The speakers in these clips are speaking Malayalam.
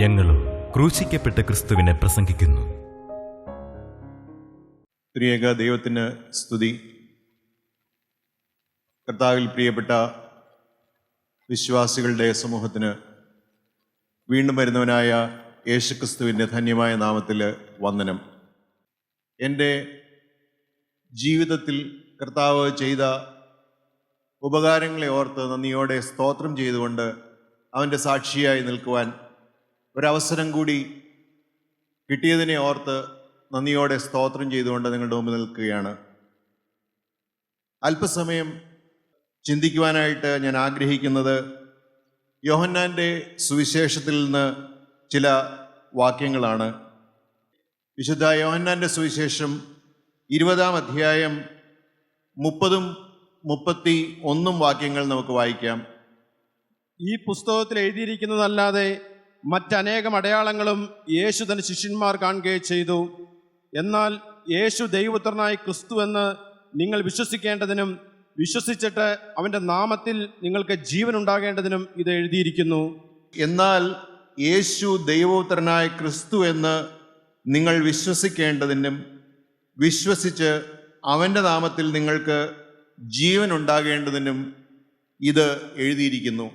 ഞങ്ങളും ക്രൂശിക്കപ്പെട്ട ക്രിസ്തുവിനെ പ്രസംഗിക്കുന്നു. ത്രിയേക ദൈവത്തിന് സ്തുതി. കർത്താവിൽ പ്രിയപ്പെട്ട വിശ്വാസികളുടെ സമൂഹത്തിന് വീണ്ടും വരുന്നവനായ യേശുക്രിസ്തുവിൻ്റെ ധന്യമായ നാമത്തിൽ വന്ദനം. എൻ്റെ ജീവിതത്തിൽ കർത്താവ് ചെയ്ത ഉപകാരങ്ങളെ ഓർത്ത് നന്ദിയോടെ സ്തോത്രം ചെയ്തുകൊണ്ട് അവൻ്റെ സാക്ഷിയായി നിൽക്കുവാൻ ഒരവസരം കൂടി കിട്ടിയതിനെ ഓർത്ത് നന്ദിയോടെ സ്തോത്രം ചെയ്തുകൊണ്ട് നിങ്ങളുടെ മുമ്പിൽ നിൽക്കുകയാണ്. അല്പസമയം ചിന്തിക്കുവാനായിട്ട് ഞാൻ ആഗ്രഹിക്കുന്നത് യോഹന്നാൻ്റെ സുവിശേഷത്തിൽ നിന്ന് ചില വാക്യങ്ങളാണ്. വിശുദ്ധ യോഹന്നാൻ്റെ സുവിശേഷം 20-ാം അധ്യായം 30-31 വാക്യങ്ങൾ നമുക്ക് വായിക്കാം. ഈ പുസ്തകത്തിൽ എഴുതിയിരിക്കുന്നതല്ലാതെ മറ്റനേകം അടയാളങ്ങളും യേശു തന്റെ ശിഷ്യന്മാർ കാണുകയും ചെയ്തു. എന്നാൽ യേശു ദൈവപുത്രനായ ക്രിസ്തു എന്ന് നിങ്ങൾ വിശ്വസിക്കേണ്ടതിനും വിശ്വസിച്ചിട്ട് അവൻ്റെ നാമത്തിൽ നിങ്ങൾക്ക് ജീവൻ ഉണ്ടാകേണ്ടതിനും ഇത് എഴുതിയിരിക്കുന്നു. എന്നാൽ യേശു ദൈവപുത്രനായ ക്രിസ്തു എന്ന് നിങ്ങൾ വിശ്വസിക്കേണ്ടതിനും വിശ്വസിച്ച് അവൻ്റെ നാമത്തിൽ നിങ്ങൾക്ക് ജീവൻ ഉണ്ടാകേണ്ടതിനും ഇത് എഴുതിയിരിക്കുന്നു.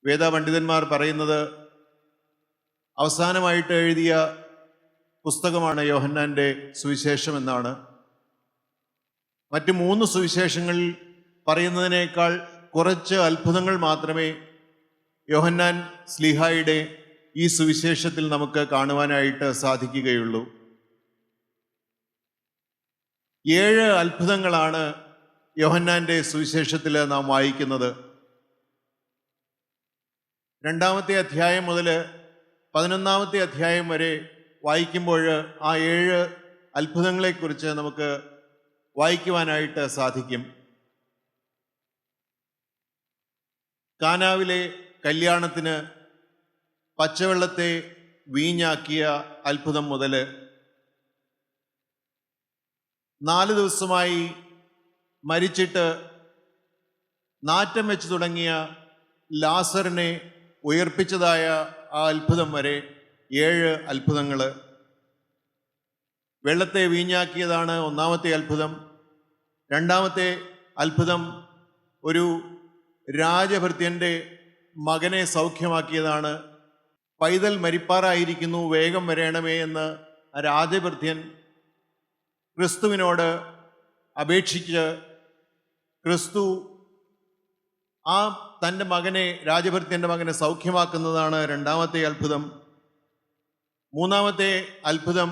വേദപണ്ഡിതന്മാർ പറയുന്നത് അവസാനമായിട്ട് എഴുതിയ പുസ്തകമാണ് യോഹന്നാൻ്റെ സുവിശേഷം എന്നാണ്. മറ്റ് 3 സുവിശേഷങ്ങളിൽ പറയുന്നതിനേക്കാൾ കുറച്ച് അത്ഭുതങ്ങൾ മാത്രമേ യോഹന്നാൻ ശ്ലീഹായുടെ ഈ സുവിശേഷത്തിൽ നമുക്ക് കാണുവാനായിട്ട് സാധിക്കുകയുള്ളൂ. 7 അത്ഭുതങ്ങളാണ് യോഹന്നാൻ്റെ സുവിശേഷത്തിൽ നാം വായിക്കുന്നത്. 2-ാമത്തെ അധ്യായം മുതൽ 11-ാമത്തെ അധ്യായം വരെ വായിക്കുമ്പോൾ ആ 7 അത്ഭുതങ്ങളെക്കുറിച്ച് നമുക്ക് വായിക്കുവാനായിട്ട് സാധിക്കും. കാനാവിലെ കല്യാണത്തിന് പച്ചവെള്ളത്തെ വീഞ്ഞാക്കിയ അത്ഭുതം മുതൽ 4 ദിവസമായി മരിച്ചിട്ട് നാറ്റം വെച്ച് തുടങ്ങിയ ലാസറിനെ ഉയർപ്പിച്ചതായ ആ അത്ഭുതം വരെ 7 അത്ഭുതങ്ങൾ. വെള്ളത്തെ വീഞ്ഞാക്കിയതാണ് 1-ാമത്തെ അത്ഭുതം. 2-ാമത്തെ അത്ഭുതം ഒരു രാജഭൃത്യൻ്റെ മകനെ സൗഖ്യമാക്കിയതാണ്. പൈതൽ മരിപ്പാറായിരിക്കുന്നു, വേഗം വരേണമേ എന്ന് രാജഭൃത്യൻ ക്രിസ്തുവിനോട് അപേക്ഷിച്ച് ക്രിസ്തു ആ തൻ്റെ മകനെ, രാജഭൃത്യൻ്റെ മകനെ സൗഖ്യമാക്കുന്നതാണ് 2-ാമത്തെ അത്ഭുതം. 3-ാമത്തെ അത്ഭുതം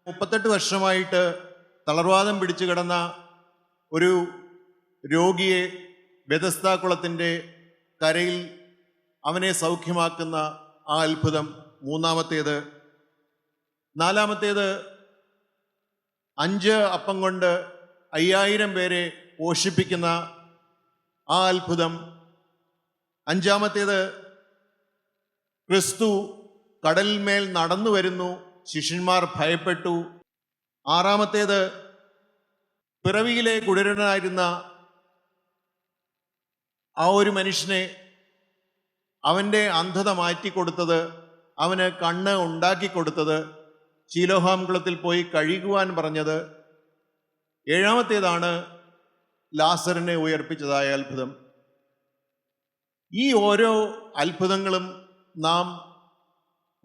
38 വർഷമായിട്ട് തളർവാദം പിടിച്ചു കിടന്ന ഒരു രോഗിയെ ബെഥസ്ദാ കുളത്തിൻ്റെ കരയിൽ അവനെ സൗഖ്യമാക്കുന്ന ആ അത്ഭുതം 3-ാമത്തേത്. 4-ാമത്തേത് 5 അപ്പം കൊണ്ട് 5000 പേരെ പോഷിപ്പിക്കുന്ന ആ അത്ഭുതം. 5-ാമത്തേത് ക്രിസ്തു കടലിന്മേൽ നടന്നു വരുന്നു, ശിഷ്യന്മാർ ഭയപ്പെട്ടു. 6-ാമത്തേത് പിറവിയിലെ കുടിരനായിരുന്ന ആ ഒരു മനുഷ്യനെ അവൻ്റെ അന്ധത മാറ്റിക്കൊടുത്തത്, അവന് കണ്ണ് ഉണ്ടാക്കിക്കൊടുത്തത്, ശീലോഹാം കുളത്തിൽ പോയി കഴുകുവാൻ പറഞ്ഞത്. 7-ാമത്തേതാണ് ലാസറിനെ ഉയർപ്പിച്ചതായ അത്ഭുതം. ഈ ഓരോ അത്ഭുതങ്ങളും നാം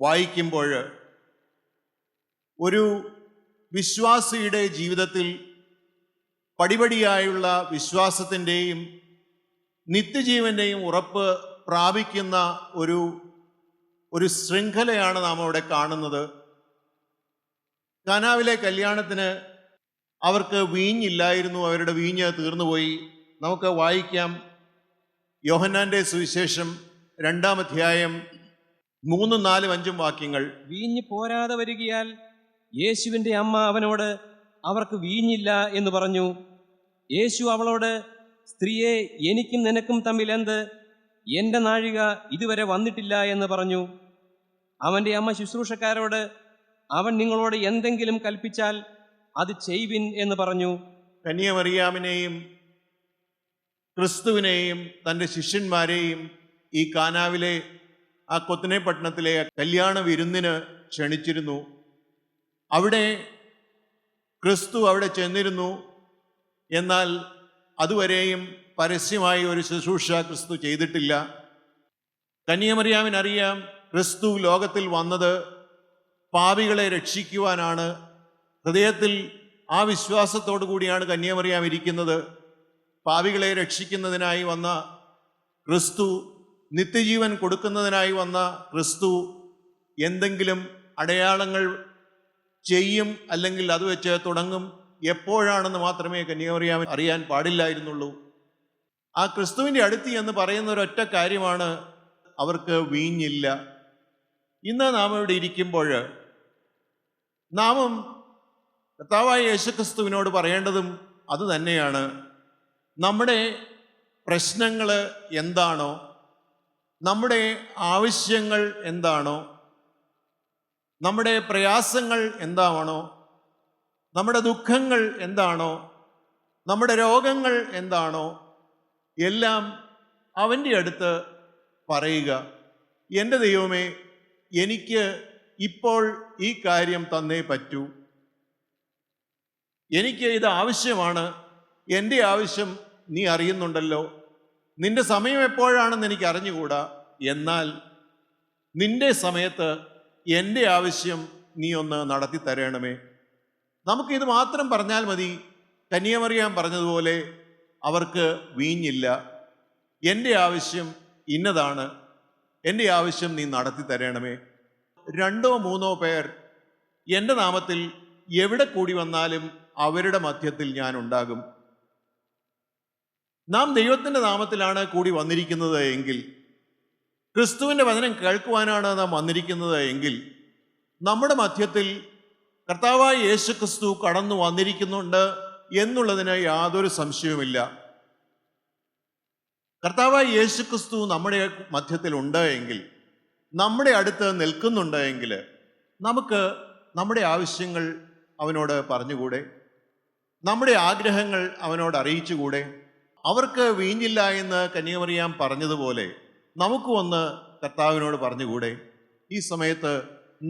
വായിക്കുമ്പോൾ ഒരു വിശ്വാസിയുടെ ജീവിതത്തിൽ പടിപടിയായുള്ള വിശ്വാസത്തിൻ്റെയും നിത്യജീവൻ്റെയും ഉറപ്പ് പ്രാപിക്കുന്ന ഒരു ശൃംഖലയാണ് നാം അവിടെ കാണുന്നത്. കാനാവിലെ കല്യാണത്തിന് അവർക്ക് വീഞ്ഞില്ലായിരുന്നു, അവരുടെ വീഞ്ഞ് തീർന്നുപോയി. നമുക്ക് വായിക്കാം യോഹന്നാൻ്റെ സുവിശേഷം 2-ാം അധ്യായം 3, 4, 5 വാക്യങ്ങൾ. വീഞ്ഞ് പോരാതെ വരികയാൽ യേശുവിൻ്റെ അമ്മ അവനോട് അവർക്ക് വീഞ്ഞില്ല എന്ന് പറഞ്ഞു. യേശു അവളോട്, സ്ത്രീയെ, എനിക്കും നിനക്കും തമ്മിൽ എന്ത്? എൻ്റെ നാഴിക ഇതുവരെ വന്നിട്ടില്ല എന്ന് പറഞ്ഞു. അവൻ്റെ അമ്മ ശുശ്രൂഷക്കാരോട്, അവൻ നിങ്ങളോട് എന്തെങ്കിലും കൽപ്പിച്ചാൽ അത് ചെയ്വിൻ എന്ന് പറഞ്ഞു. കന്യാമറിയാമിനെയും ക്രിസ്തുവിനെയും തൻ്റെ ശിഷ്യന്മാരെയും ഈ കാനാവിലെ ആ കൊത്തനെ പട്ടണത്തിലെ കല്യാണ വിരുന്നിന് ക്ഷണിച്ചിരുന്നു. അവിടെ ക്രിസ്തു അവിടെ ചെന്നിരുന്നു. എന്നാൽ അതുവരെയും പരസ്യമായി ഒരു ശുശ്രൂഷ ക്രിസ്തു ചെയ്തിട്ടില്ല. കന്യാമറിയാമിനറിയാം ക്രിസ്തു ലോകത്തിൽ വന്നത് പാപികളെ രക്ഷിക്കുവാനാണ്. ഹൃദയത്തിൽ ആ വിശ്വാസത്തോടു കൂടിയാണ് കന്യാമറിയാം ഇരിക്കുന്നത്. പാപികളെ രക്ഷിക്കുന്നതിനായി വന്ന ക്രിസ്തു, നിത്യജീവൻ കൊടുക്കുന്നതിനായി വന്ന ക്രിസ്തു എന്തെങ്കിലും അടയാളങ്ങൾ ചെയ്യും, അല്ലെങ്കിൽ അത് വെച്ച് തുടങ്ങും, എപ്പോഴാണെന്ന് മാത്രമേ കന്യാമറിയാം അറിയാൻ പാടില്ലായിരുന്നുള്ളൂ. ആ ക്രിസ്തുവിൻ്റെ അടുത്ത് എന്ന് പറയുന്ന ഒരൊറ്റ കാര്യമാണ്, അവർക്ക് വീഞ്ഞില്ല. ഇന്ന് നാം ഇവിടെ ഇരിക്കുമ്പോൾ നാമും കർത്താവായ യേശുക്രിസ്തുവിനോട് പറയേണ്ടതും അത് തന്നെയാണ്. നമ്മുടെ പ്രശ്നങ്ങൾ എന്താണോ, നമ്മുടെ ആവശ്യങ്ങൾ എന്താണോ, നമ്മുടെ പ്രയാസങ്ങൾ എന്താണോ, നമ്മുടെ ദുഃഖങ്ങൾ എന്താണോ, നമ്മുടെ രോഗങ്ങൾ എന്താണോ, എല്ലാം അവൻ്റെ അടുത്ത് പറയുക. എൻ്റെ ദൈവമേ, എനിക്ക് ഇപ്പോൾ ഈ കാര്യം തന്നേ പറ്റൂ, എനിക്ക് ഇത് ആവശ്യമാണ്, എൻ്റെ ആവശ്യം നീ അറിയുന്നുണ്ടല്ലോ, നിന്റെ സമയം എപ്പോഴാണെന്ന് എനിക്ക് അറിഞ്ഞുകൂടാ, എന്നാൽ നിന്റെ സമയത്ത് എൻ്റെ ആവശ്യം നീ ഒന്ന് നടത്തി തരണമേ. നമുക്കിത് മാത്രം പറഞ്ഞാൽ മതി. കന്യാമറിയാം പറഞ്ഞതുപോലെ അവർക്ക് വീഞ്ഞില്ല. എൻ്റെ ആവശ്യം ഇന്നതാണ്, എൻ്റെ ആവശ്യം നീ നടത്തി തരണമേ. 2 or 3 പേർ എൻ്റെ നാമത്തിൽ എവിടെ കൂടി വന്നാലും അവരുടെ മധ്യത്തിൽ ഞാൻ ഉണ്ടാകും. നാം ദൈവത്തിൻ്റെ നാമത്തിലാണ് കൂടി വന്നിരിക്കുന്നത് എങ്കിൽ, ക്രിസ്തുവിൻ്റെ വചനം കേൾക്കുവാനാണ് നാം വന്നിരിക്കുന്നത് എങ്കിൽ, നമ്മുടെ മധ്യത്തിൽ കർത്താവായ യേശു ക്രിസ്തു കടന്നു വന്നിരിക്കുന്നുണ്ട് എന്നുള്ളതിന് യാതൊരു സംശയവുമില്ല. കർത്താവായ യേശു ക്രിസ്തു നമ്മുടെ മധ്യത്തിൽ ഉണ്ട് എങ്കിൽ, നമ്മുടെ അടുത്ത് നിൽക്കുന്നുണ്ട് എങ്കിൽ, നമുക്ക് നമ്മുടെ ആവശ്യങ്ങൾ അവനോട് പറഞ്ഞുകൂടെ? നമ്മുടെ ആഗ്രഹങ്ങൾ അവനോട് അറിയിച്ചുകൂടെ? അവർക്ക് വീഞ്ഞില്ല എന്ന് കന്യാമറിയാം പറഞ്ഞതുപോലെ നമുക്ക് ഒന്ന് കർത്താവിനോട് പറഞ്ഞുകൂടെ? ഈ സമയത്ത്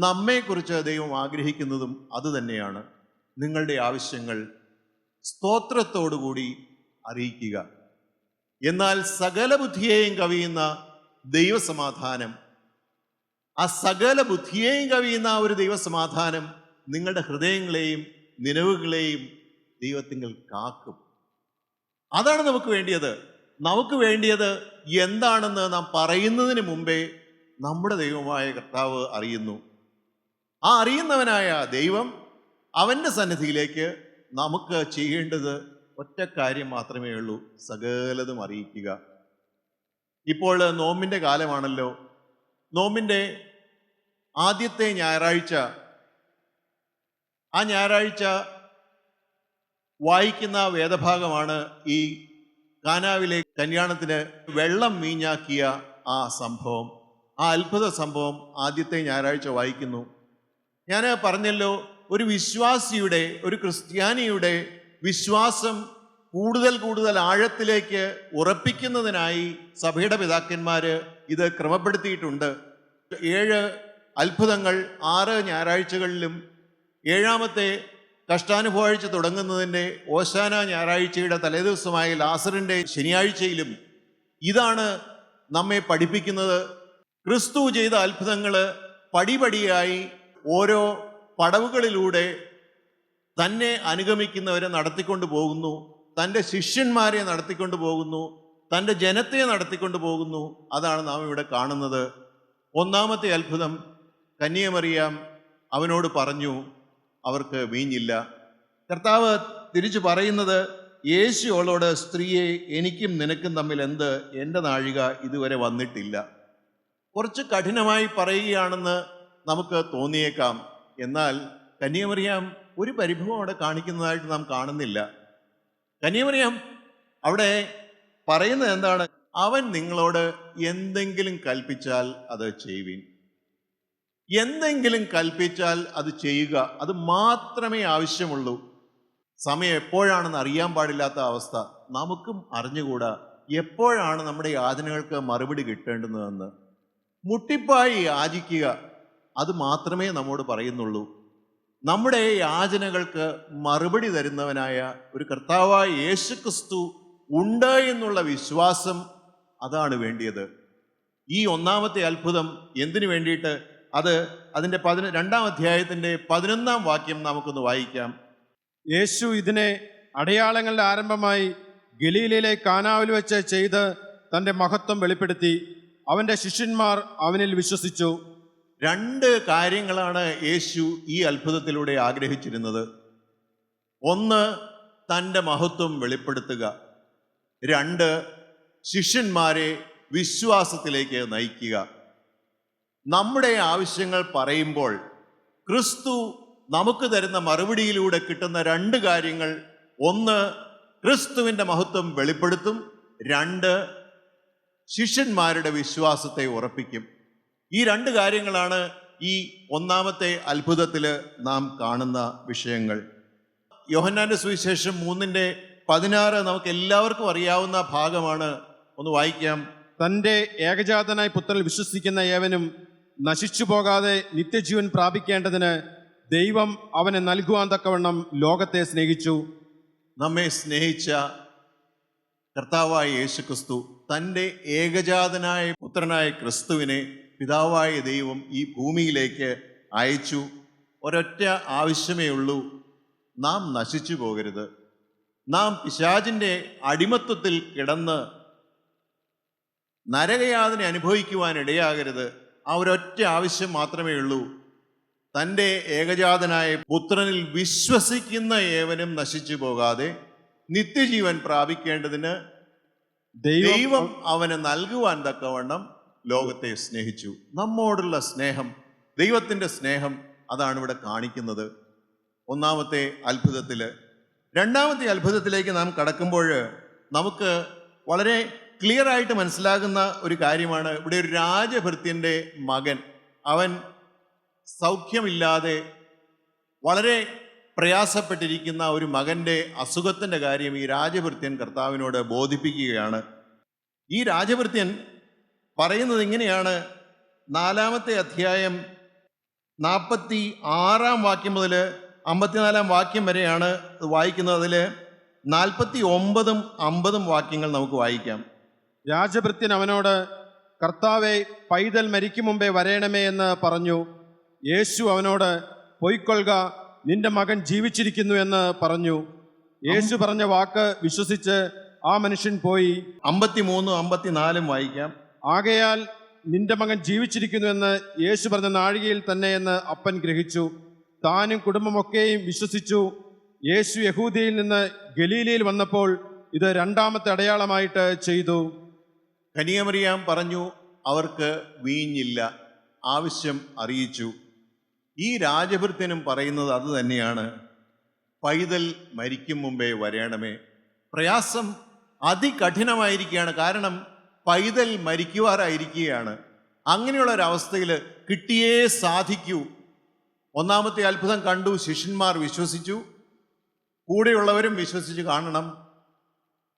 നമ്മെക്കുറിച്ച് ദൈവം ആഗ്രഹിക്കുന്നതും അതുതന്നെയാണ്. നിങ്ങളുടെ ആവശ്യങ്ങൾ സ്തോത്രത്തോടുകൂടി അറിയിക്കുക. എന്നാൽ സകല ബുദ്ധിയെയും കവിയുന്ന ദൈവസമാധാനം, ആ സകല ബുദ്ധിയെയും കവിയുന്ന ഒരു ദൈവസമാധാനം നിങ്ങളുടെ ഹൃദയങ്ങളെയും നിലവുകളെയും ദൈവത്തിങ്കൽ കാക്കും. അതാണ് നമുക്ക് വേണ്ടിയത്. നമുക്ക് വേണ്ടിയത് എന്താണെന്ന് നാം പറയുന്നതിന് മുമ്പേ നമ്മുടെ ദൈവമായ കർത്താവ് അറിയുന്നു. ആ അറിയുന്നവനായ ദൈവം, അവൻ്റെ സന്നിധിയിലേക്ക് നമുക്ക് ചെയ്യേണ്ടത് ഒറ്റ കാര്യം മാത്രമേ ഉള്ളൂ, സകലതും അറിയിക്കുക. ഇപ്പോൾ നോമ്പിൻ്റെ കാലമാണല്ലോ. നോമ്പിൻ്റെ ആദ്യത്തെ ഞായറാഴ്ച, ആ ഞായറാഴ്ച വായിക്കുന്ന വേദഭാഗമാണ് ഈ കാനാവിലെ കല്യാണത്തിന് വെള്ളം വീഞ്ഞാക്കിയ ആ സംഭവം. ആ അത്ഭുത സംഭവം ആദ്യത്തെ ഞായറാഴ്ച വായിക്കുന്നു. ഞാൻ പറഞ്ഞല്ലോ, ഒരു വിശ്വാസിയുടെ, ഒരു ക്രിസ്ത്യാനിയുടെ വിശ്വാസം കൂടുതൽ കൂടുതൽ ആഴത്തിലേക്ക് ഉറപ്പിക്കുന്നതിനായി സഭയുടെ പിതാക്കന്മാർ ഇത് ക്രമപ്പെടുത്തിയിട്ടുണ്ട്. 7 അത്ഭുതങ്ങൾ 6 ഞായറാഴ്ചകളിലും, 7ാമത്തെ കഷ്ടാനുഭവാഴ്ച തുടങ്ങുന്നതിൻ്റെ ഓശാന ഞായറാഴ്ചയുടെ തലേദിവസമായ ലാസറിൻ്റെ ശനിയാഴ്ചയിലും ഇതാണ് നമ്മെ പഠിപ്പിക്കുന്നത്. ക്രിസ്തു ചെയ്ത അത്ഭുതങ്ങൾ പടിപടിയായി ഓരോ പടവുകളിലൂടെ തന്നെ അനുഗമിക്കുന്നവരെ നടത്തിക്കൊണ്ട് പോകുന്നു, തൻ്റെ ശിഷ്യന്മാരെ നടത്തിക്കൊണ്ട് പോകുന്നു, തൻ്റെ ജനത്തെ നടത്തിക്കൊണ്ട് പോകുന്നു. അതാണ് നാം ഇവിടെ കാണുന്നത്. 1ാമത്തെ അത്ഭുതം, കന്യാമറിയാം അവനോട് പറഞ്ഞു അവർക്ക് വീഞ്ഞില്ല. കർത്താവ് തിരിച്ചു പറയുന്നത്, യേശു അവളോട്, സ്ത്രീയെ, എനിക്കും നിനക്കും തമ്മിൽ എന്ത്? എൻ്റെ നാഴിക ഇതുവരെ വന്നിട്ടില്ല. കുറച്ച് കഠിനമായി പറയുകയാണെന്ന് നമുക്ക് തോന്നിയേക്കാം. എന്നാൽ കന്യാമറിയാം ഒരു പരിഭവം അവിടെ കാണിക്കുന്നതായിട്ട് നാം കാണുന്നില്ല. കന്യാമറിയാം അവിടെ പറയുന്നത് എന്താണ്? അവൻ നിങ്ങളോട് എന്തെങ്കിലും കൽപ്പിച്ചാൽ അത് ചെയ്യുവിൻ. എന്തെങ്കിലും കൽപ്പിച്ചാൽ അത് ചെയ്യുക, അത് മാത്രമേ ആവശ്യമുള്ളൂ. സമയം എപ്പോഴാണെന്ന് അറിയാൻ പാടില്ലാത്ത അവസ്ഥ. നമുക്കും അറിഞ്ഞുകൂടാ എപ്പോഴാണ് നമ്മുടെ യാതനകൾക്ക് മറുപടി കിട്ടേണ്ടുന്നതെന്ന്. മുട്ടിപ്പായി യാചിക്കുക, അത് മാത്രമേ നമ്മോട് പറയുന്നുള്ളൂ. നമ്മുടെ യാചനകൾക്ക് മറുപടി തരുന്നവനായ ഒരു കർത്താവായ യേശുക്രിസ്തു ഉണ്ട് എന്നുള്ള വിശ്വാസം, അതാണ് വേണ്ടിയത്. ഈ ഒന്നാമത്തെ അത്ഭുതം എന്തിനു വേണ്ടിയിട്ട്? അത് അതിൻ്റെ 2-ാം അധ്യായത്തിൻ്റെ 11-ാം വാക്യം നമുക്കൊന്ന് വായിക്കാം. യേശു ഇതിനെ അടയാളങ്ങളുടെ ആരംഭമായി ഗലീലയിലെ കാനാവിൽ വെച്ച് ചെയ്ത് തൻ്റെ മഹത്വം വെളിപ്പെടുത്തി. അവൻ്റെ ശിഷ്യന്മാർ അവനിൽ വിശ്വസിച്ചു. 2 കാര്യങ്ങളാണ് യേശു ഈ അത്ഭുതത്തിലൂടെ ആഗ്രഹിച്ചിരുന്നത്. ഒന്ന്, തൻ്റെ മഹത്വം വെളിപ്പെടുത്തുക. 2, ശിഷ്യന്മാരെ വിശ്വാസത്തിലേക്ക് നയിക്കുക. നമ്മുടെ ആവശ്യങ്ങൾ പറയുമ്പോൾ ക്രിസ്തു നമുക്ക് തരുന്ന മറുപടിയിലൂടെ കിട്ടുന്ന 2 കാര്യങ്ങൾ: ഒന്ന്, ക്രിസ്തുവിൻ്റെ മഹത്വം വെളിപ്പെടുത്തും. 2, ശിഷ്യന്മാരുടെ വിശ്വാസത്തെ ഉറപ്പിക്കും. ഈ 2 കാര്യങ്ങളാണ് ഈ ഒന്നാമത്തെ അത്ഭുതത്തിൽ നാം കാണുന്ന വിഷയങ്ങൾ. യോഹന്നാന്റെ സുവിശേഷം 3:16 നമുക്ക് എല്ലാവർക്കും അറിയാവുന്ന ഭാഗമാണ്. ഒന്ന് വായിക്കാം. തൻ്റെ ഏകജാതനായ പുത്രനിൽ വിശ്വസിക്കുന്ന ഏവനും നശിച്ചു പോകാതെ നിത്യജീവൻ പ്രാപിക്കേണ്ടതിന് ദൈവം അവനെ നൽകുവാൻ തക്കവണ്ണം ലോകത്തെ സ്നേഹിച്ചു. നമ്മെ സ്നേഹിച്ച കർത്താവായ യേശുക്രിസ്തു തൻ്റെ ഏകജാതനായ പുത്രനായ ക്രിസ്തുവിനെ പിതാവായ ദൈവം ഈ ഭൂമിയിലേക്ക് അയച്ചു. ഒരൊറ്റ ആവശ്യമേ ഉള്ളൂ: നാം നശിച്ചു പോകരുത്, നാം പിശാചിൻ്റെ അടിമത്വത്തിൽ കിടന്ന് നരകയാതന അനുഭവിക്കുവാൻ ഇടയാകരുത്. ആ ഒരൊറ്റ ആവശ്യം മാത്രമേ ഉള്ളൂ. തൻ്റെ ഏകജാതനായ പുത്രനിൽ വിശ്വസിക്കുന്ന ഏവനും നശിച്ചു പോകാതെ നിത്യജീവൻ പ്രാപിക്കേണ്ടതിന് ദൈവം അവന് നൽകുവാൻ തക്കവണ്ണം ലോകത്തെ സ്നേഹിച്ചു. നമ്മോടുള്ള സ്നേഹം, ദൈവത്തിൻ്റെ സ്നേഹം, അതാണ് ഇവിടെ കാണിക്കുന്നത് ഒന്നാമത്തെ അത്ഭുതത്തിൽ. 2-ാമത്തെ അത്ഭുതത്തിലേക്ക് നാം കടക്കുമ്പോൾ നമുക്ക് വളരെ ക്ലിയർ ആയിട്ട് മനസ്സിലാകുന്ന ഒരു കാര്യമാണ്. ഇവിടെ ഒരു രാജഭൃത്യൻ്റെ മകൻ, അവൻ സൗഖ്യമില്ലാതെ വളരെ പ്രയാസപ്പെട്ടിരിക്കുന്ന ഒരു മകൻ്റെ അസുഖത്തിൻ്റെ കാര്യം ഈ രാജഭൃത്യൻ കർത്താവിനോട് ബോധിപ്പിക്കുകയാണ്. ഈ രാജഭൃത്യൻ പറയുന്നത് ഇങ്ങനെയാണ്. 4-ാമത്തെ അധ്യായം 46-ാം വാക്യം മുതൽ 54-ാം വാക്യം വരെയാണ് വായിക്കുന്നത്. അതിൽ 49-ഉം 50-ഉം വാക്യങ്ങൾ നമുക്ക് വായിക്കാം. രാജഭൃത്യൻ അവനോട്, കർത്താവെ, പൈതൽ മരിക്കും മുമ്പേ വരേണമേ എന്ന് പറഞ്ഞു. യേശു അവനോട്, പൊയ്ക്കൊള്ളുക, നിന്റെ മകൻ ജീവിച്ചിരിക്കുന്നു എന്ന് പറഞ്ഞു. യേശു പറഞ്ഞ വാക്ക് വിശ്വസിച്ച് ആ മനുഷ്യൻ പോയി. 53-ഉം 54-ഉം വായിക്കാം. ആകയാൽ നിന്റെ മകൻ ജീവിച്ചിരിക്കുന്നു എന്ന് യേശു പറഞ്ഞ നാഴികയിൽ തന്നെ എന്ന് അപ്പൻ ഗ്രഹിച്ചു. താനും കുടുംബമൊക്കെയും വിശ്വസിച്ചു. യേശു യഹൂദിയിൽ നിന്ന് ഗലീലയിൽ വന്നപ്പോൾ ഇത് 2-ാമത്തെ അടയാളമായിട്ട് ചെയ്തു. കന്യാമറിയാം പറഞ്ഞു, അവർക്ക് വീഞ്ഞില്ല. ആവശ്യം അറിയിച്ചു. ഈ രാജഭൃത്യനും പറയുന്നത് അത് തന്നെയാണ്. പൈതൽ മരിക്കും മുമ്പേ വരേണമേ. പ്രയാസം അതികഠിനമായിരിക്കുകയാണ്. കാരണം പൈതൽ മരിക്കുവാറായിരിക്കുകയാണ്. അങ്ങനെയുള്ളൊരവസ്ഥയിൽ കിട്ടിയേ സാധിക്കൂ. ഒന്നാമത്തെ അത്ഭുതം കണ്ടു, ശിഷ്യന്മാർ വിശ്വസിച്ചു, കൂടെയുള്ളവരും വിശ്വസിച്ച് കാണണം.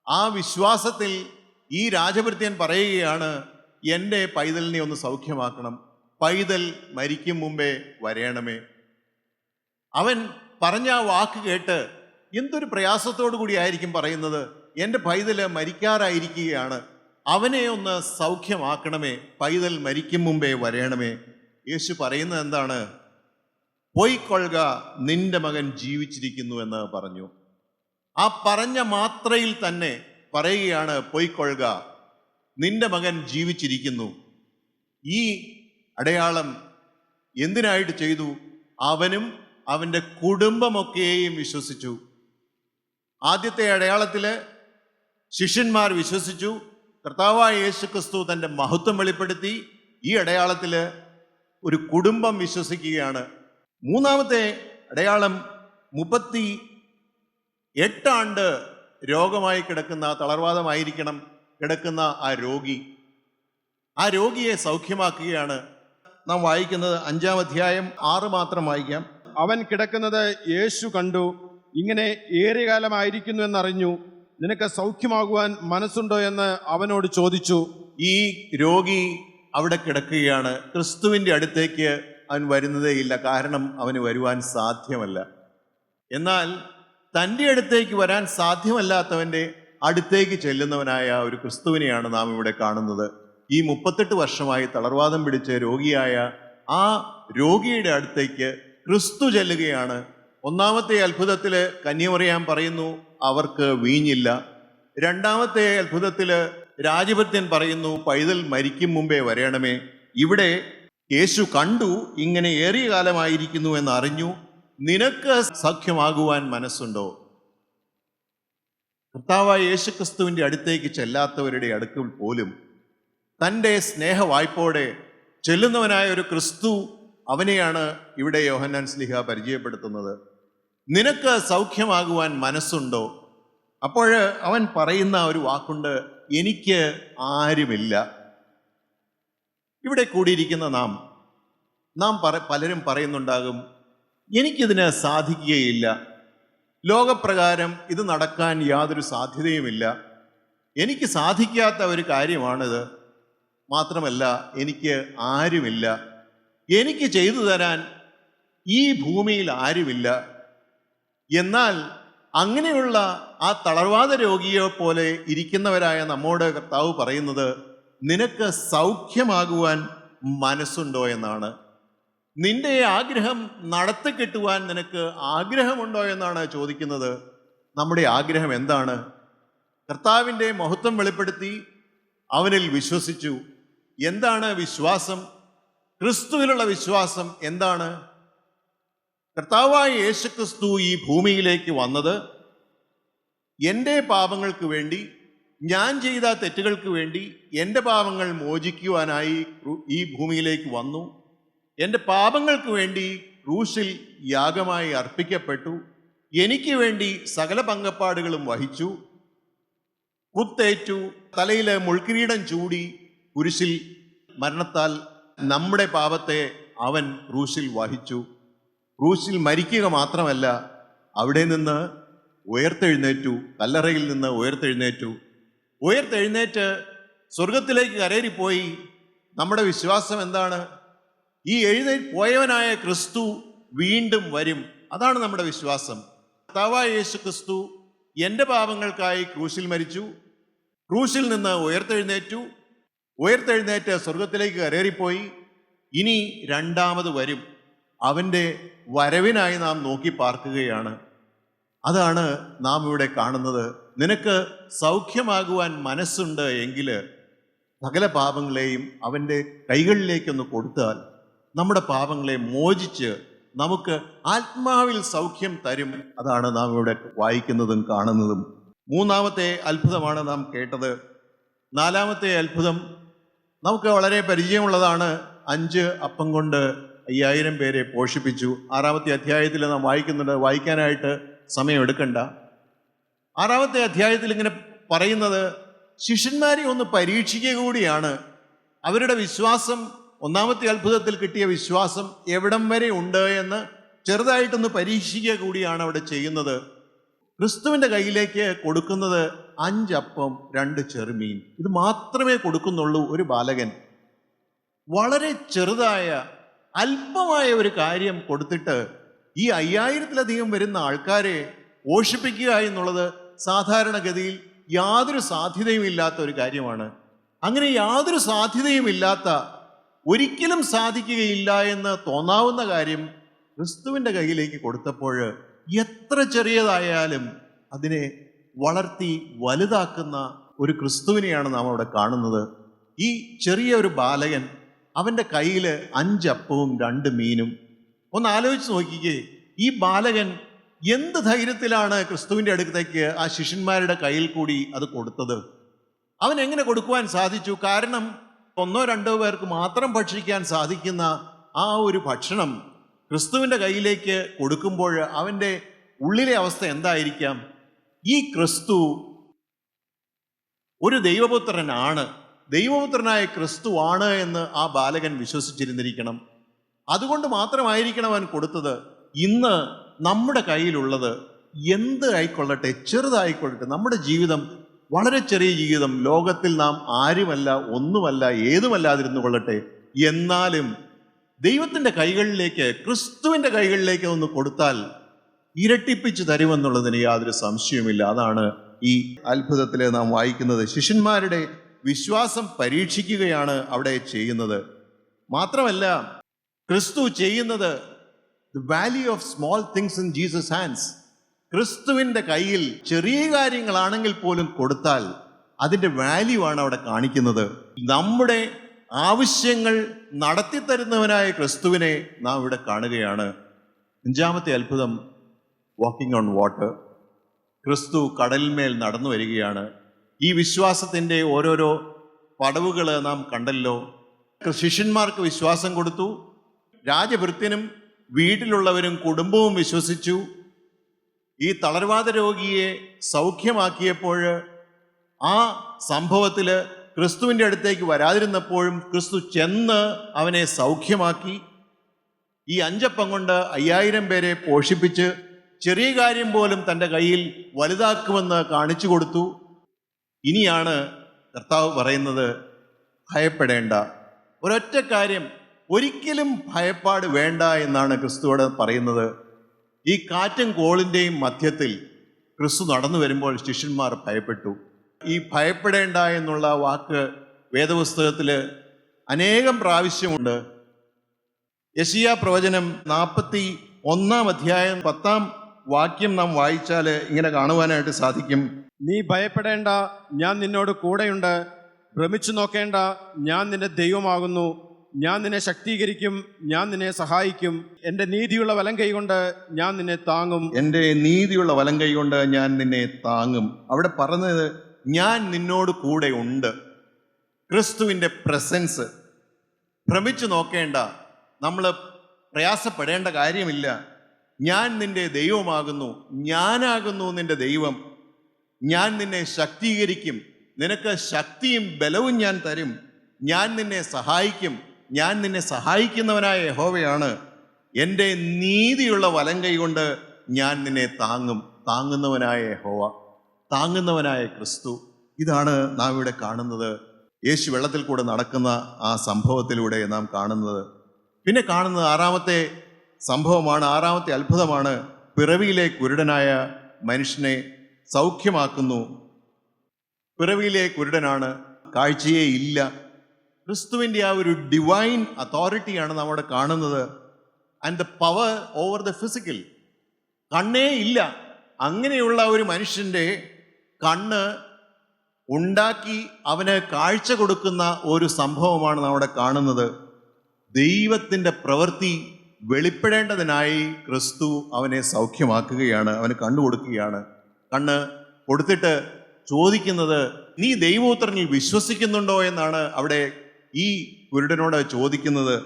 ആ വിശ്വാസത്തിൽ ഈ രാജഭൃത്യൻ പറയുകയാണ്, എൻ്റെ പൈതലിനെ ഒന്ന് സൗഖ്യമാക്കണം, പൈതൽ മരിക്കും മുമ്പേ വരേണമേ. അവൻ പറഞ്ഞ ആ വാക്ക് കേട്ട് എന്തൊരു പ്രയാസത്തോടു കൂടി ആയിരിക്കും പറയുന്നത്. എൻ്റെ പൈതൽ മരിക്കാറായിരിക്കുകയാണ്, അവനെ ഒന്ന് സൗഖ്യമാക്കണമേ, പൈതൽ മരിക്കും മുമ്പേ വരേണമേ. യേശു പറയുന്നത് എന്താണ്? പോയിക്കൊള്ളുക, നിന്റെ മകൻ ജീവിച്ചിരിക്കുന്നു എന്ന് പറഞ്ഞു. ആ പറഞ്ഞ മാത്രയിൽ തന്നെ പറയുകയാണ്, പോയിക്കൊള്ളുക, നിന്റെ മകൻ ജീവിച്ചിരിക്കുന്നു. ഈ അടയാളം എന്തിനായിട്ട് ചെയ്തു? അവനും അവൻ്റെ കുടുംബമൊക്കെയും വിശ്വസിച്ചു. ആദ്യത്തെ അടയാളത്തിൽ ശിഷ്യന്മാർ വിശ്വസിച്ചു, കർത്താവായ യേശുക്രിസ്തു തൻ്റെ മഹത്വം വെളിപ്പെടുത്തി. ഈ അടയാളത്തിൽ ഒരു കുടുംബം വിശ്വസിക്കുകയാണ്. 3-ാമത്തെ അടയാളം 38 ആണ്ട് രോഗമായി കിടക്കുന്ന, തളർവാദമായിരിക്കണം കിടക്കുന്ന ആ രോഗിയെ സൗഖ്യമാക്കുകയാണ്. നാം വായിക്കുന്നത് 5-ാം അധ്യായം 6 മാത്രം വായിക്കാം. അവൻ കിടക്കുന്നത് യേശു കണ്ടു. ഇങ്ങനെ ഏറിയ കാലമായിരിക്കുന്നു എന്നറിഞ്ഞു. നിനക്ക് സൗഖ്യമാകുവാൻ മനസ്സുണ്ടോ എന്ന് അവനോട് ചോദിച്ചു. ഈ രോഗി അവിടെ കിടക്കുകയാണ്. ക്രിസ്തുവിൻ്റെ അടുത്തേക്ക് അവൻ വരുന്നതേയില്ല, കാരണം അവന് വരുവാൻ സാധ്യമല്ല. എന്നാൽ തൻ്റെ അടുത്തേക്ക് വരാൻ സാധ്യമല്ലാത്തവൻ്റെ അടുത്തേക്ക് ചെല്ലുന്നവനായ ഒരു ക്രിസ്തുവിനെയാണ് നാം ഇവിടെ കാണുന്നത്. ഈ 38 വർഷമായി തളർവാദം പിടിച്ച് രോഗിയായ ആ രോഗിയുടെ അടുത്തേക്ക് ക്രിസ്തു ചെല്ലുകയാണ്. ഒന്നാമത്തെ അത്ഭുതത്തിൽ കന്യമറിയാൻ പറയുന്നു അവർക്ക് വീഞ്ഞില്ല. രണ്ടാമത്തെ അത്ഭുതത്തിൽ രാജഭൃത്യൻ പറയുന്നു പൈതൽ മരിക്കും മുമ്പേ വരേണമേ. ഇവിടെ യേശു കണ്ടു, ഇങ്ങനെ ഏറിയ കാലമായിരിക്കുന്നു എന്ന് അറിഞ്ഞു, നിനക്ക് സൗഖ്യമാകുവാൻ മനസ്സുണ്ടോ? കർത്താവായ യേശുക്രിസ്തുവിൻ്റെ അടുത്തേക്ക് ചെല്ലാത്തവരുടെ അടുക്കൽ പോലും തൻ്റെ സ്നേഹവായ്പോടെ ചെല്ലുന്നവനായ ഒരു ക്രിസ്തു, അവനെയാണ് ഇവിടെ യോഹന്നാൻ ശ്ലീഹ പരിചയപ്പെടുത്തുന്നത്. നിനക്ക് സൗഖ്യമാകുവാൻ മനസ്സുണ്ടോ? അപ്പോൾ അവൻ പറയുന്ന ഒരു വാക്കുണ്ട്, എനിക്ക് ആരുമില്ല. ഇവിടെ കൂടിയിരിക്കുന്ന നാം പലരും പറയുന്നുണ്ടാകും, എനിക്കിതിന് സാധിക്കുകയില്ല, ലോകപ്രകാരം ഇത് നടക്കാൻ യാതൊരു സാധ്യതയുമില്ല, എനിക്ക് സാധിക്കാത്ത ഒരു കാര്യമാണിത്, മാത്രമല്ല എനിക്ക് ആരുമില്ല, എനിക്ക് ചെയ്തു തരാൻ ഈ ഭൂമിയിൽ ആരുമില്ല. എന്നാൽ അങ്ങനെയുള്ള ആ തളർവാദ രോഗിയെ പോലെ ഇരിക്കുന്നവരായ നമ്മോട് കർത്താവ് പറയുന്നത്, നിനക്ക് സൗഖ്യമാകുവാൻ മനസ്സുണ്ടോ എന്നാണ്. നിന്റെ ആഗ്രഹം നടത്തി കിട്ടുവാൻ നിനക്ക് ആഗ്രഹമുണ്ടോ എന്നാണ് ചോദിക്കുന്നത്. നമ്മുടെ ആഗ്രഹം എന്താണ്? കർത്താവിൻ്റെ മഹത്വം വെളിപ്പെടുത്തി അവനിൽ വിശ്വസിച്ചു. എന്താണ് വിശ്വാസം? ക്രിസ്തുവിലുള്ള വിശ്വാസം എന്താണ്? കർത്താവായ യേശുക്രിസ്തു ഈ ഭൂമിയിലേക്ക് വന്നത് എൻ്റെ പാപങ്ങൾക്ക് വേണ്ടി, ഞാൻ ചെയ്ത തെറ്റുകൾക്ക് വേണ്ടി എൻ്റെ പാപങ്ങൾ മോചിക്കുവാനായി ഈ ഭൂമിയിലേക്ക് വന്നു. എൻ്റെ പാപങ്ങൾക്ക് വേണ്ടി ക്രൂശിൽ യാഗമായി അർപ്പിക്കപ്പെട്ടു. എനിക്ക് വേണ്ടി സകല പങ്കപ്പാടുകളും വഹിച്ചു, കുത്തേറ്റു, തലയിൽ മുൾക്കിരീടം ചൂടി, കുരിശിൽ മരണത്താൽ നമ്മുടെ പാപത്തെ അവൻ ക്രൂശിൽ വഹിച്ചു. ക്രൂശിൽ മരിക്കുക മാത്രമല്ല, അവിടെ നിന്ന് ഉയർത്തെഴുന്നേറ്റു, കല്ലറയിൽ നിന്ന് ഉയർത്തെഴുന്നേറ്റ് സ്വർഗത്തിലേക്ക് കരേറിപ്പോയി. നമ്മുടെ വിശ്വാസം എന്താണ്? ഈ പോയവനായ ക്രിസ്തു വീണ്ടും വരും. അതാണ് നമ്മുടെ വിശ്വാസം. കർത്താവായ യേശു ക്രിസ്തു എൻ്റെ പാപങ്ങൾക്കായി ക്രൂശിൽ മരിച്ചു, ക്രൂശിൽ നിന്ന് ഉയർത്തെഴുന്നേറ്റ് സ്വർഗത്തിലേക്ക് കരേറിപ്പോയി. ഇനി രണ്ടാമത് വരും. അവൻ്റെ വരവിനായി നാം നോക്കി പാർക്കുകയാണ്. അതാണ് നാം ഇവിടെ കാണുന്നത്. നിനക്ക് സൗഖ്യമാകുവാൻ മനസ്സുണ്ട് എങ്കിൽ സകല പാപങ്ങളെയും അവൻ്റെ കൈകളിലേക്കൊന്ന് കൊടുത്താൽ നമ്മുടെ പാപങ്ങളെ മോചിച്ച് നമുക്ക് ആത്മാവിൽ സൗഖ്യം തരും. അതാണ് നാം ഇവിടെ വായിക്കുന്നതും കാണുന്നതും. മൂന്നാമത്തെ അത്ഭുതമാണ് നാം കേട്ടത്. നാലാമത്തെ അത്ഭുതം നമുക്ക് വളരെ പരിചയമുള്ളതാണ്. 5 അപ്പം കൊണ്ട് 5000 പേരെ പോഷിപ്പിച്ചു. 6-ാമത്തെ അധ്യായത്തിൽ നാം വായിക്കുന്നുണ്ട്. വായിക്കാനായിട്ട് സമയമെടുക്കണ്ട. 6-ാമത്തെ അധ്യായത്തിൽ ഇങ്ങനെ പറയുന്നത്, ശിഷ്യന്മാരെ ഒന്ന് പരീക്ഷിക്കുക കൂടിയാണ്. അവരുടെ വിശ്വാസം, 1-ാമത്തെ അത്ഭുതത്തിൽ കിട്ടിയ വിശ്വാസം എവിടം വരെ ഉണ്ട് എന്ന് ചെറുതായിട്ടൊന്ന് പരീക്ഷിക്കുക കൂടിയാണ് അവിടെ ചെയ്യുന്നത്. ക്രിസ്തുവിൻ്റെ കയ്യിലേക്ക് കൊടുക്കുന്നത് 5 അപ്പം 2 ചെറുമീൻ. ഇത് മാത്രമേ കൊടുക്കുന്നുള്ളൂ ഒരു ബാലകൻ. വളരെ ചെറുതായ അല്പമായ ഒരു കാര്യം കൊടുത്തിട്ട് ഈ 5000-ത്തിലധികം വരുന്ന ആൾക്കാരെ പോഷിപ്പിക്കുക എന്നുള്ളത് സാധാരണഗതിയിൽ യാതൊരു സാധ്യതയും ഇല്ലാത്ത ഒരു കാര്യമാണ്. അങ്ങനെ യാതൊരു സാധ്യതയും ഇല്ലാത്ത, ഒരിക്കലും സാധിക്കുകയില്ല എന്ന് തോന്നാവുന്ന കാര്യം ക്രിസ്തുവിൻ്റെ കയ്യിലേക്ക് കൊടുത്തപ്പോൾ എത്ര ചെറിയതായാലും അതിനെ വളർത്തി വലുതാക്കുന്ന ഒരു ക്രിസ്തുവിനെയാണ് നാം അവിടെ കാണുന്നത്. ഈ ചെറിയ ഒരു ബാലകൻ, അവൻ്റെ കയ്യിൽ 5 അപ്പവും 2 മീനും. ഒന്ന് ആലോചിച്ച് നോക്കിക്കേ, ഈ ബാലകൻ എന്ത് ധൈര്യത്തിലാണ് ക്രിസ്തുവിൻ്റെ അടുത്തേക്ക് ആ ശിഷ്യന്മാരുടെ കയ്യിൽ കൂടി അത് കൊടുത്തത്? അവൻ എങ്ങനെ കൊടുക്കുവാൻ സാധിച്ചു? കാരണം 1-2 പേർക്ക് മാത്രം ഭക്ഷിക്കാൻ സാധിക്കുന്ന ആ ഒരു ഭക്ഷണം ക്രിസ്തുവിൻ്റെ കയ്യിലേക്ക് കൊടുക്കുമ്പോൾ അവൻ്റെ ഉള്ളിലെ അവസ്ഥ എന്തായിരിക്കാം? ഈ ക്രിസ്തു ഒരു ദൈവപുത്രനാണ്, ദൈവപുത്രനായ ക്രിസ്തു ആണ് എന്ന് ആ ബാലകൻ വിശ്വസിച്ചിരുന്നിരിക്കണം. അതുകൊണ്ട് മാത്രമായിരിക്കണം അവൻ കൊടുത്തത്. ഇന്ന് നമ്മുടെ കയ്യിലുള്ളത് എന്ത് ആയിക്കൊള്ളട്ടെ, ചെറുതായിക്കൊള്ളട്ടെ, നമ്മുടെ ജീവിതം വളരെ ചെറിയ ജീവിതം, ലോകത്തിൽ നാം ആരുമല്ല, ഒന്നുമല്ല, ഏതുമല്ലാതിരുന്നു കൊള്ളട്ടെ, എന്നാലും ദൈവത്തിൻ്റെ കൈകളിലേക്ക്, ക്രിസ്തുവിൻ്റെ കൈകളിലേക്ക് ഒന്ന് കൊടുത്താൽ ഇരട്ടിപ്പിച്ച് തരുമെന്നുള്ളതിന് യാതൊരു സംശയവുമില്ല. അതാണ് ഈ അത്ഭുതത്തിൽ നാം വായിക്കുന്നത്. ശിഷ്യന്മാരുടെ വിശ്വാസം പരീക്ഷിക്കുകയാണ് അവിടെ ചെയ്യുന്നത്. മാത്രമല്ല, ക്രിസ്തു ചെയ്യുന്നത് the value of small things in Jesus hands. ക്രിസ്തുവിൻ്റെ കയ്യിൽ ചെറിയ കാര്യങ്ങളാണെങ്കിൽ പോലും കൊടുത്താൽ അതിൻ്റെ വാല്യൂ ആണ് അവിടെ കാണിക്കുന്നത്. നമ്മുടെ ആവശ്യങ്ങൾ നടത്തിത്തരുന്നവനായ ക്രിസ്തുവിനെ നാം ഇവിടെ കാണുകയാണ്. അഞ്ചാമത്തെ അത്ഭുതം, വാക്കിംഗ് ഓൺ വാട്ടർ. ക്രിസ്തു കടലിന്മേൽ നടന്നു വരികയാണ്. ഈ വിശ്വാസത്തിൻ്റെ ഓരോരോ പടവുകൾ നാം കണ്ടല്ലോ. ശിഷ്യന്മാർക്ക് വിശ്വാസം കൊടുത്തു, രാജഭൃത്യനും വീട്ടിലുള്ളവരും കുടുംബവും വിശ്വസിച്ചു. ഈ തളർവാദ രോഗിയെ സൗഖ്യമാക്കിയപ്പോൾ ആ സംഭവത്തിൽ ക്രിസ്തുവിൻ്റെ അടുത്തേക്ക് വരാതിരുന്നപ്പോഴും ക്രിസ്തു ചെന്ന് അവനെ സൗഖ്യമാക്കി. ഈ 5 അപ്പം കൊണ്ട് 5000 പേരെ പോഷിപ്പിച്ച് ചെറിയ കാര്യം പോലും തൻ്റെ കയ്യിൽ വലുതാക്കുമെന്ന് കാണിച്ചു കൊടുത്തു. ഇനിയാണ് കർത്താവ് പറയുന്നത്, ഭയപ്പെടേണ്ട. ഒരൊറ്റ കാര്യം, ഒരിക്കലും ഭയപ്പാട് വേണ്ട എന്നാണ് ക്രിസ്തുവോട് പറയുന്നത്. ഈ കാറ്റും കോളിൻ്റെയും മധ്യത്തിൽ ക്രിസ്തു നടന്നു വരുമ്പോൾ ശിഷ്യന്മാർ ഭയപ്പെട്ടു. ഈ ഭയപ്പെടേണ്ട എന്നുള്ള വാക്ക് വേദപുസ്തകത്തിൽ അനേകം പ്രാവശ്യമുണ്ട്. യെശയ്യാ പ്രവചനം 41 അധ്യായം 10 വാക്യം നാം വായിച്ചാൽ ഇങ്ങനെ കാണുവാനായിട്ട് സാധിക്കും. നീ ഭയപ്പെടേണ്ട, ഞാൻ നിന്നോട് കൂടെയുണ്ട്. ഭ്രമിച്ചു നോക്കേണ്ട, ഞാൻ നിന്റെ ദൈവമാകുന്നു. ഞാൻ നിന്നെ ശക്തീകരിക്കും, ഞാൻ നിന്നെ സഹായിക്കും. എൻ്റെ നീതിയുള്ള വലം കൈകൊണ്ട് ഞാൻ നിന്നെ താങ്ങും. എൻ്റെ നീതിയുള്ള വലം കൈകൊണ്ട് ഞാൻ നിന്നെ താങ്ങും. അവിടെ പറഞ്ഞത് ഞാൻ നിന്നോട് കൂടെ ഉണ്ട്. ക്രിസ്തുവിൻ്റെ പ്രസൻസ്. ഭ്രമിച്ചു നോക്കേണ്ട, നമ്മൾ പ്രയാസപ്പെടേണ്ട കാര്യമില്ല. ഞാൻ നിന്റെ ദൈവമാകുന്നു, ഞാനാകുന്നു നിന്റെ ദൈവം. ഞാൻ നിന്നെ ശക്തീകരിക്കും, നിനക്ക് ശക്തിയും ബലവും ഞാൻ തരും. ഞാൻ നിന്നെ സഹായിക്കും, ഞാൻ നിന്നെ സഹായിക്കുന്നവനായ യഹോവയാണ്. എൻ്റെ നീതിയുള്ള വലം കൈകൊണ്ട് ഞാൻ നിന്നെ താങ്ങും. താങ്ങുന്നവനായ യഹോവ, താങ്ങുന്നവനായ ക്രിസ്തു. ഇതാണ് നാം ഇവിടെ കാണുന്നത്. യേശു വെള്ളത്തിൽ കൂടെ നടക്കുന്ന ആ സംഭവത്തിലൂടെ നാം കാണുന്നത്. പിന്നെ കാണുന്നത് 6ാമത്തെ സംഭവമാണ്, 6ാമത്തെ അത്ഭുതമാണ്. പിറവിയിലെ കുരുടനായ മനുഷ്യനെ സൗഖ്യമാക്കുന്നു. പിറവിയിലെ കുരുടനാണ്, കാഴ്ചയേ ഇല്ല. ക്രിസ്തുവിൻ്റെ ആ ഒരു ഡിവൈൻ അതോറിറ്റിയാണ് നമ്മുടെ കാണുന്നത്. And the power over the physical. കണ്ണേ ഇല്ല, അങ്ങനെയുള്ള ഒരു മനുഷ്യൻ്റെ കണ്ണ് ഉണ്ടാക്കി അവന് കാഴ്ച കൊടുക്കുന്ന ഒരു സംഭവമാണ് നമ്മുടെ കാണുന്നത്. ദൈവത്തിൻ്റെ പ്രവൃത്തി വെളിപ്പെടേണ്ടതിനായി ക്രിസ്തു അവനെ സൗഖ്യമാക്കുകയാണ്, അവന് കണ്ണു കൊടുക്കുകയാണ്. കണ്ണ് കൊടുത്തിട്ട് ചോദിക്കുന്നത്, നീ ദൈവപുത്രനിൽ വിശ്വസിക്കുന്നുണ്ടോ എന്നാണ് അവിടെ ഈ കുരുടനോട് ചോദിക്കുന്നത്.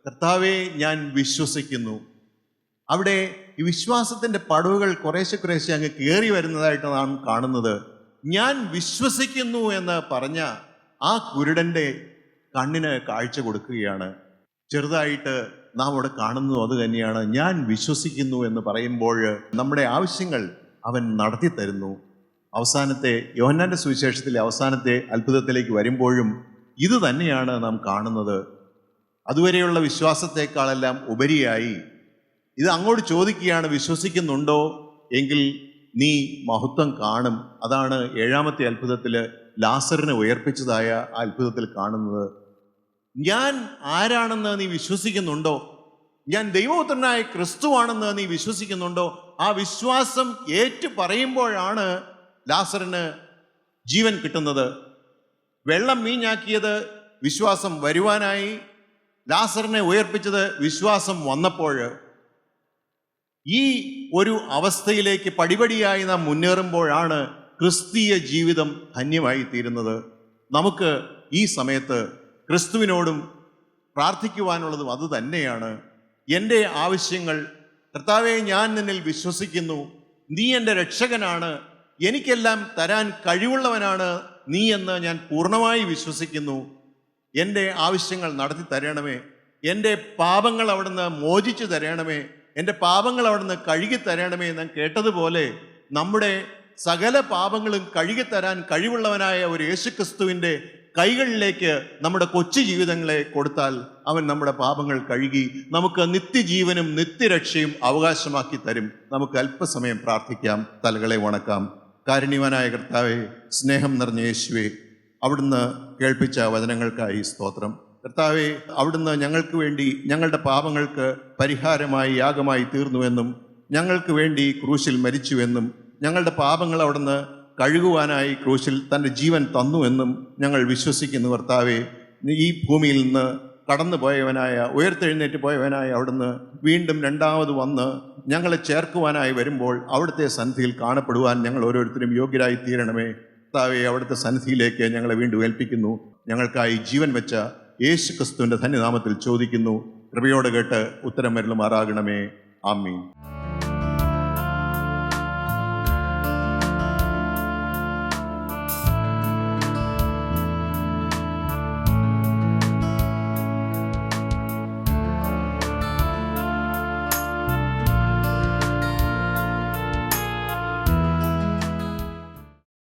കർത്താവേ, ഞാൻ വിശ്വസിക്കുന്നു. അവിടെ ഈ വിശ്വാസത്തിൻ്റെ പടവുകൾ കുറേശ്ശെ അങ്ങ് കയറി വരുന്നതായിട്ട് നാം കാണുന്നത്. ഞാൻ വിശ്വസിക്കുന്നു എന്ന് പറഞ്ഞ ആ കുരുടൻ്റെ കണ്ണിന് കാഴ്ച കൊടുക്കുകയാണ്. ചെറുതായിട്ട് നാം അവിടെ കാണുന്നതും അത് തന്നെയാണ്. ഞാൻ വിശ്വസിക്കുന്നു എന്ന് പറയുമ്പോൾ നമ്മുടെ ആവശ്യങ്ങൾ അവൻ നടത്തി തരുന്നു. അവസാനത്തെ യോഹന്നാന്റെ സുവിശേഷത്തിലെ അവസാനത്തെ അത്ഭുതത്തിലേക്ക് വരുമ്പോഴും ഇത് തന്നെയാണ് നാം കാണുന്നത്. അതുവരെയുള്ള വിശ്വാസത്തെക്കാളെല്ലാം ഉപരിയായി ഇത് അങ്ങോട്ട് ചോദിക്കുകയാണ്, വിശ്വസിക്കുന്നുണ്ടോ എങ്കിൽ നീ മഹത്വം കാണും. അതാണ് 7ാമത്തെ അത്ഭുതത്തിൽ ലാസറിനെ ഉയർപ്പിച്ചതായ ആ അത്ഭുതത്തിൽ കാണുന്നത്. ഞാൻ ആരാണെന്ന് നീ വിശ്വസിക്കുന്നുണ്ടോ? ഞാൻ ദൈവപുത്രനായ ക്രിസ്തുവാണെന്ന് നീ വിശ്വസിക്കുന്നുണ്ടോ? ആ വിശ്വാസം ഏറ്റു പറയുമ്പോഴാണ് ലാസറിന് ജീവൻ കിട്ടുന്നത്. വെള്ളം വീഞ്ഞാക്കിയത് വിശ്വാസം വരുവാനായി, ലാസറിനെ ഉയർപ്പിച്ചത് വിശ്വാസം വന്നപ്പോൾ. ഈ ഒരു അവസ്ഥയിലേക്ക് പടിപടിയായി നാം മുന്നേറുമ്പോഴാണ് ക്രിസ്തീയ ജീവിതം ധന്യമായി തീരുന്നത്. നമുക്ക് ഈ സമയത്ത് ക്രിസ്തുവിനോടും പ്രാർത്ഥിക്കുവാനുള്ളതും അത് തന്നെയാണ്. എൻ്റെ ആവശ്യങ്ങൾ, കർത്താവേ, ഞാൻ നിന്നിൽ വിശ്വസിക്കുന്നു, നീ എൻ്റെ രക്ഷകനാണ്, എനിക്കെല്ലാം തരാൻ കഴിവുള്ളവനാണ് നീ എന്ന് ഞാൻ പൂർണ്ണമായി വിശ്വസിക്കുന്നു. എൻ്റെ ആവശ്യങ്ങൾ നടത്തി തരണമേ, എൻ്റെ പാപങ്ങൾ അവിടുന്ന് മോചിച്ചു തരണമേ, എൻ്റെ പാപങ്ങൾ അവിടുന്ന് കഴുകി തരണമേ എന്ന് കേട്ടതുപോലെ നമ്മുടെ സകല പാപങ്ങളും കഴുകിത്തരാൻ കഴിവുള്ളവനായ ഒരു യേശുക്രിസ്തുവിൻ്റെ കൈകളിലേക്ക് നമ്മുടെ കൊച്ചു ജീവിതങ്ങളെ കൊടുത്താൽ അവൻ നമ്മുടെ പാപങ്ങൾ കഴുകി നമുക്ക് നിത്യജീവനും നിത്യരക്ഷയും അവകാശമാക്കി തരും. നമുക്ക് അല്പസമയം പ്രാർത്ഥിക്കാം, തലകളെ വണക്കാം. കാരുണ്യവാനായ കർത്താവേ, സ്നേഹം നിറഞ്ഞ യേശുവേ, അവിടുന്ന് കേൾപ്പിച്ച വചനങ്ങൾക്കായി സ്തോത്രം. കർത്താവേ, അവിടുന്ന് ഞങ്ങൾക്ക് വേണ്ടി ഞങ്ങളുടെ പാപങ്ങൾക്ക് പരിഹാരമായി യാഗമായി തീർന്നുവെന്നും ഞങ്ങൾക്ക് വേണ്ടി ക്രൂശിൽ മരിച്ചുവെന്നും ഞങ്ങളുടെ പാപങ്ങൾ അവിടുന്ന് കഴുകുവാനായി ക്രൂശിൽ തൻ്റെ ജീവൻ തന്നുവെന്നും ഞങ്ങൾ വിശ്വസിക്കുന്നു. കർത്താവേ, ഈ ഭൂമിയിൽ നിന്ന് കടന്നു പോയവനായ, ഉയർത്തെഴുന്നേറ്റ് പോയവനായ അവിടുന്ന് വീണ്ടും രണ്ടാമത് വന്ന് ഞങ്ങളെ ചേർക്കുവാനായി വരുമ്പോൾ അവിടുത്തെ സന്നിധിയിൽ കാണപ്പെടുവാൻ ഞങ്ങൾ ഓരോരുത്തരും യോഗ്യരായി തീരണമേ. കർത്താവേ, അവിടുത്തെ സന്നിധിയിലേക്ക് ഞങ്ങളെ വീണ്ടും ഏൽപ്പിക്കുന്നു. ഞങ്ങൾക്കായി ജീവൻ വെച്ച യേശു ക്രിസ്തുവിൻ്റെ ധന്യനാമത്തിൽ ചോദിക്കുന്നു. കൃപയോടെ കേട്ട് ഉത്തരം വരലുമാറാകണമേ. ആമീൻ.